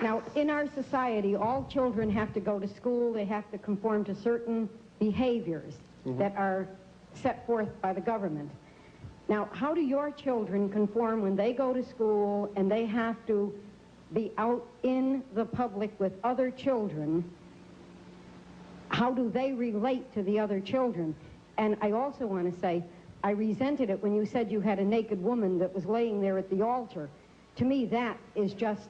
Now, in our society, all children have to go to school. They have to conform to certain behaviors that are set forth by the government. Now, how do your children conform when they go to school and they have to be out in the public with other children? How do they relate to the other children? And I also want to say, I resented it when you said you had a naked woman that was laying there at the altar. To me, that is just,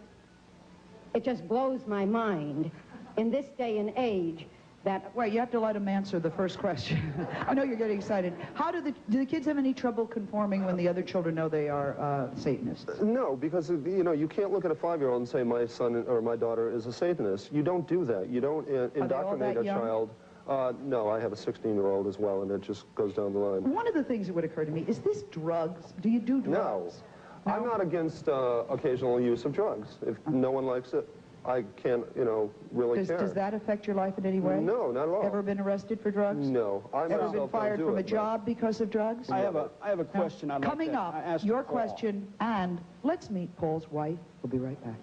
it just blows my mind in this day and age that... Wait, you have to let him answer the first question. I know you're getting excited. How do the kids have any trouble conforming when the other children know they are Satanists? No, because, you know, you can't look at a 5-year-old and say my son or my daughter is a Satanist. You don't do that. You don't indoctrinate a child. No, I have a 16-year-old as well, and it just goes down the line. One of the things that would occur to me, is this drugs? Do you do drugs? No. I'm not against occasional use of drugs. If no one likes it, I can't, you know, really care. Does that affect your life in any way? No, not at all. Ever been arrested for drugs? No. Ever been fired from a job because of drugs? I have a question I'd like coming to up, ask your Paul. question, and let's meet Paul's wife. We'll be right back.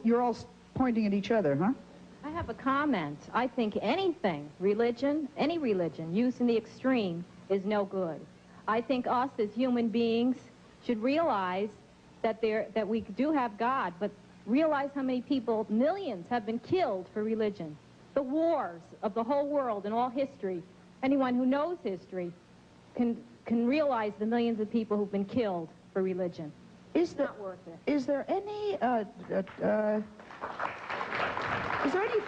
You're all pointing at each other, huh? I have a comment. I think anything, religion, any religion, used in the extreme is no good. I think us as human beings should realize that we do have God, but realize how many people, millions, have been killed for religion. The wars of the whole world and all history, anyone who knows history can realize the millions of people who've been killed for religion. It's not worth it. Is there any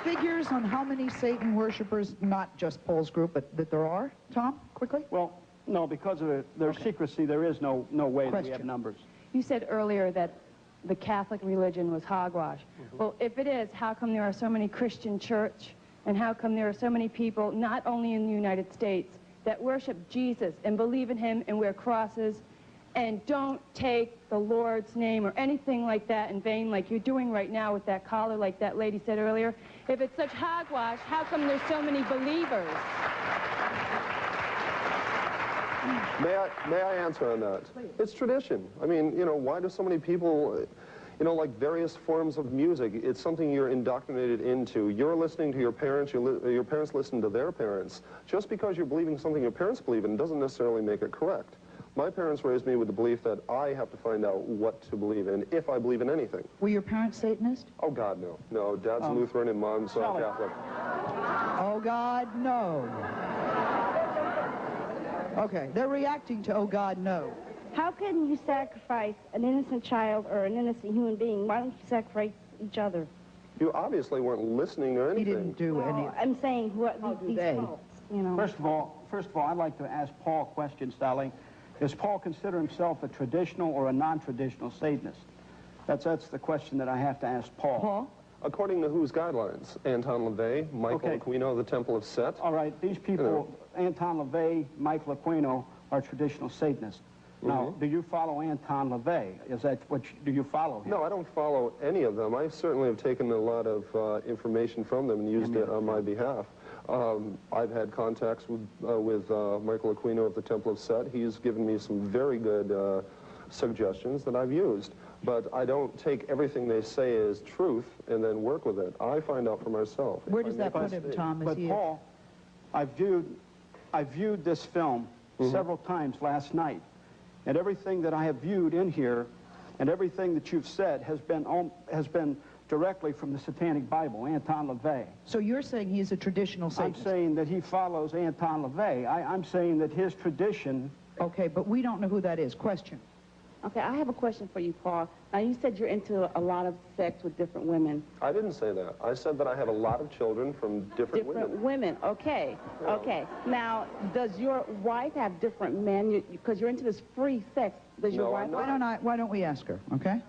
figures on how many Satan worshippers, not just Paul's group, but that there are? Tom, quickly? Well, no, because of their secrecy, there is no way that we have numbers. You said earlier that the Catholic religion was hogwash. Well, if it is, how come there are so many Christian church, and how come there are so many people, not only in the United States, that worship Jesus and believe in him and wear crosses and don't take the Lord's name or anything like that in vain, like you're doing right now with that collar, like that lady said earlier? If it's such hogwash, how come there's so many believers? May I answer on that? Please. It's tradition. I mean, you know, why do so many people, you know, like various forms of music, it's something you're indoctrinated into. You're listening to your parents, your parents listen to their parents. Just because you're believing something your parents believe in doesn't necessarily make it correct. My parents raised me with the belief that I have to find out what to believe in, if I believe in anything. Were your parents Satanist? Oh, God, no. No, Dad's Lutheran and Mom's Catholic. Oh, God, no. Okay, they're reacting to, oh, God, no. How can you sacrifice an innocent child or an innocent human being? Why don't you sacrifice each other? You obviously weren't listening or anything. He didn't do any. I'm saying what these faults, you know. First of all, I'd like to ask Paul a question, Starling. Does Paul consider himself a traditional or a non-traditional Satanist? That's the question that I have to ask Paul. Paul? According to whose guidelines? Anton LaVey, Michael Aquino, the Temple of Set? All right, these people, Anton LaVey, Michael Aquino, are traditional Satanists. Now, do you follow Anton LaVey? Is that what do you follow him? No, I don't follow any of them. I certainly have taken a lot of information from them and used it on my behalf. I've had contacts with Michael Aquino of the Temple of Set. He's given me some very good suggestions that I've used. But I don't take everything they say as truth and then work with it. I find out for myself. Where does that put him, Tom? But Paul, I viewed this film several times last night, and everything that I have viewed in here, and everything that you've said has been directly from the Satanic Bible, Anton LaVey. So you're saying he's a traditional Satanist? I'm saying that he follows Anton LaVey. I'm saying that his tradition... Okay, but we don't know who that is. Question. Okay, I have a question for you, Paul. Now, you said you're into a lot of sex with different women. I didn't say that. I said that I have a lot of children from different women. Different women, okay. Yeah. Okay. Now, does your wife have different men? Because you're into this free sex. Does your wife... Why don't we ask her, okay?